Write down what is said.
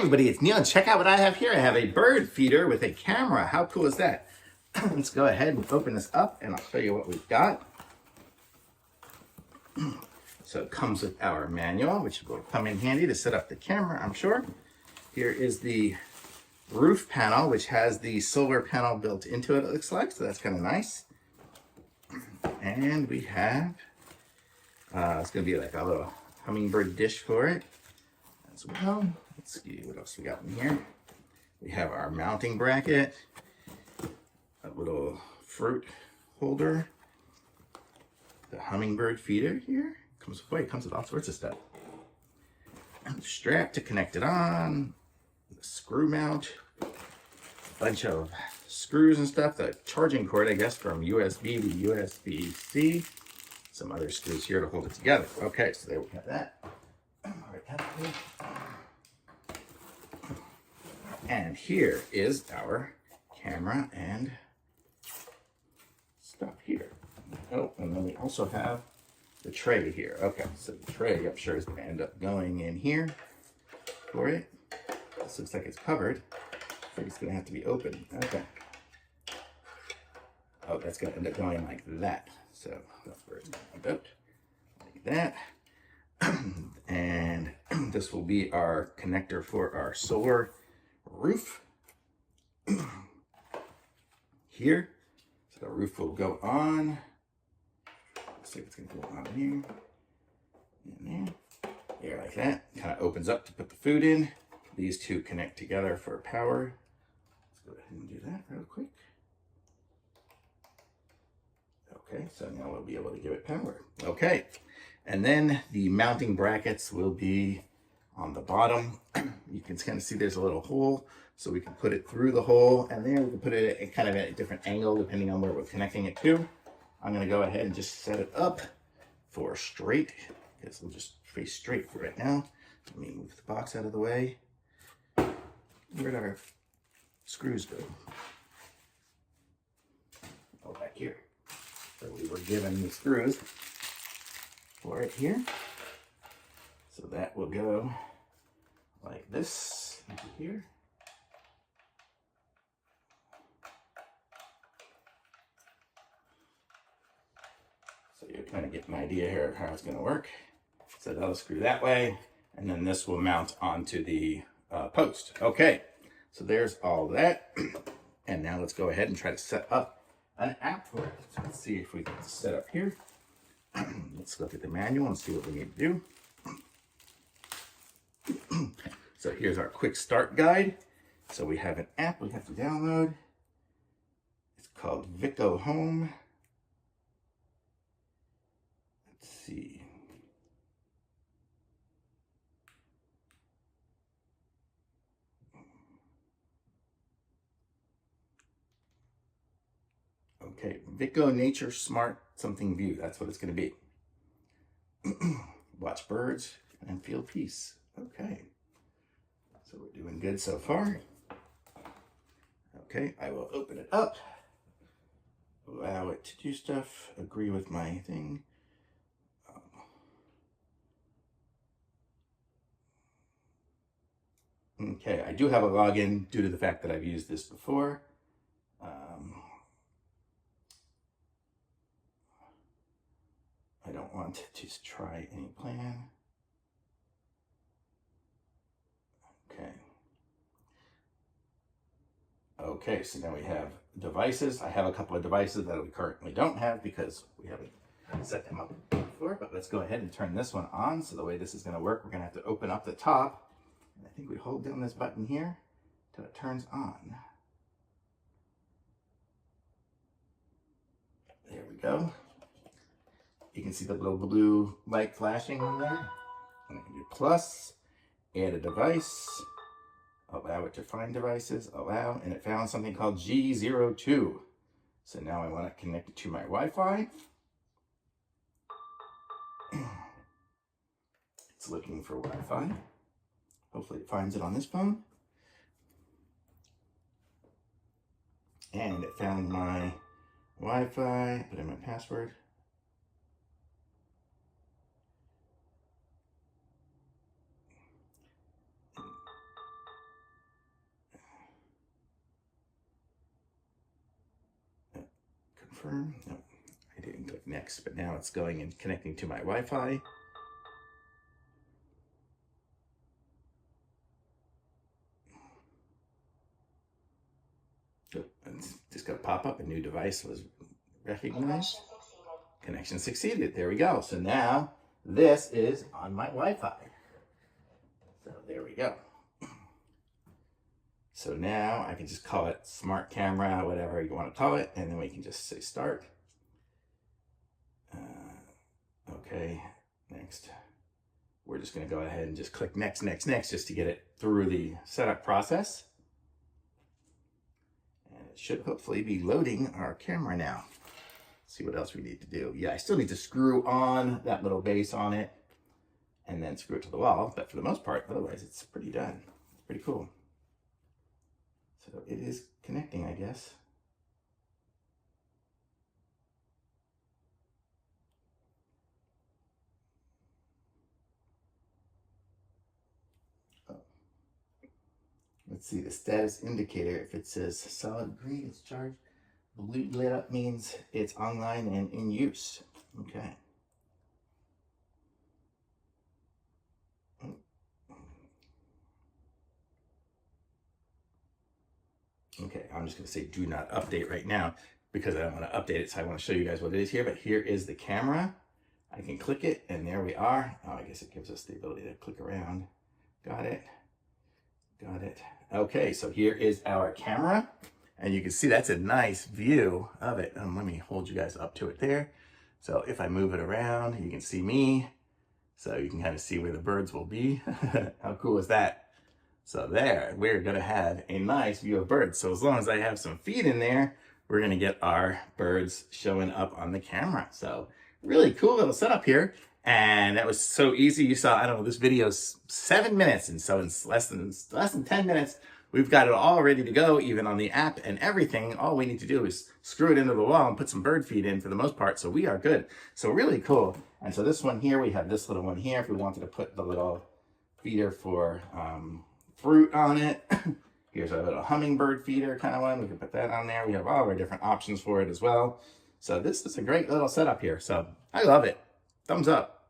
everybody, it's Neil, and check out what I have here. I have a bird feeder with a camera. How cool is that? Let's go ahead and open this up and I'll show you what we've got. So it comes with our manual, which will come in handy to set up the camera, I'm sure. Here is the roof panel, which has the solar panel built into it, it looks like, so that's kind of nice. And we have, it's going to be like a little hummingbird dish for it as well. Let's see what else we got in here. We have our mounting bracket, a little fruit holder, the hummingbird feeder here. Comes with all sorts of stuff. And the strap to connect it on, the screw mount, a bunch of screws and stuff, the charging cord, I guess, from USB to USB-C, some other screws here to hold it together. Okay, so there we have that. And here is our camera and stuff here. Oh, and then we also have the tray here. Okay, so the tray, I'm sure, is going to end up going in here for it. This looks like it's covered. I think it's going to have to be open. Okay. Oh, that's going to end up going like that. So that's where it's going to end up. Like that. And this will be our connector for our solar roof here. So the roof will go on. Looks like it's going to go on here. And there, like that. Kind of opens up to put the food in. These two connect together for power. Let's go ahead and do that real quick. Okay, so now we'll be able to give it power. Okay, and then the mounting brackets will be on the bottom. You can kind of see there's a little hole, so we can put it through the hole, and then we can put it at kind of at a different angle depending on where we're connecting it to. I'm going to go ahead and just set it up for straight, because we'll just face straight for right now. Let me move the box out of the way. Where'd our screws go? Oh, back here. So we were given the screws for it here. So that will go like this into here. So you kind of get an idea here of how it's going to work. So that'll screw that way, and then this will mount onto the post. Okay, so there's all that. And now let's go ahead and try to set up an app for it. So let's see if we can set up here. Let's look at the manual and see what we need to do. So here's our quick start guide. So we have an app we have to download. It's called Vico Home. Let's see. Okay, Vico Nature Smart something View. That's what it's going to be. Watch birds and feel peace. Okay, so we're doing good so far. Okay, I will open it up, allow it to do stuff, agree with my thing. Okay, I do have a login due to the fact that I've used this before. I don't want to just try any plan. Okay. Okay, so now we have devices. I have a couple of devices that we currently don't have because we haven't set them up before, but let's go ahead and turn this one on. So the way this is going to work, we're going to have to open up the top. And I think we hold down this button here till it turns on. There we go. You can see the little blue light flashing in there. And I can do plus, add a device, allow it to find devices, allow, and it found something called G02. So now I want to connect it to my Wi-Fi. It's looking for Wi-Fi. Hopefully it finds it on this phone. And it found my Wi-Fi, put in my password. confirm. No, I didn't click next, but now it's going and connecting to my Wi-Fi. Oh, it's just going to pop up. A new device was recognized. Connection succeeded. There we go. So now this is on my Wi-Fi. So there we go. So now I can just call it smart camera, whatever you want to call it, and then we can just say start. Okay, next. We're just going to go ahead and just click next, next, next, just to get it through the setup process. And it should hopefully be loading our camera now. Let's see what else we need to do. Yeah, I still need to screw on that little base on it and then screw it to the wall. But for the most part, otherwise, it's pretty done. It's pretty cool. So it is connecting, I guess. Oh. Let's see the status indicator. If it says solid green, it's charged. Blue lit up means it's online and in use. Okay. Okay, I'm just going to say do not update right now because I don't want to update it. So I want to show you guys what it is here. But here is the camera. I can click it and there we are. Oh, I guess it gives us the ability to click around. Got it. Got it. Okay, so here is our camera. And you can see that's a nice view of it. Let me hold you guys up to it there. So if I move it around, you can see me. So you can kind of see where the birds will be. How cool is that? So there, we're gonna have a nice view of birds. So as long as I have some feed in there, we're gonna get our birds showing up on the camera. So really cool little setup here. And that was so easy. You saw, I don't know, this video's 7 minutes. And so in less than 10 minutes, we've got it all ready to go, even on the app and everything. All we need to do is screw it into the wall and put some bird feed in for the most part. So we are good. So really cool. And so this one here, we have this little one here. If we wanted to put the little feeder for fruit on it. Here's a little hummingbird feeder kind of one. We can put that on there. We have all our different options for it as well. So this is a great little setup here. So I love it. Thumbs up.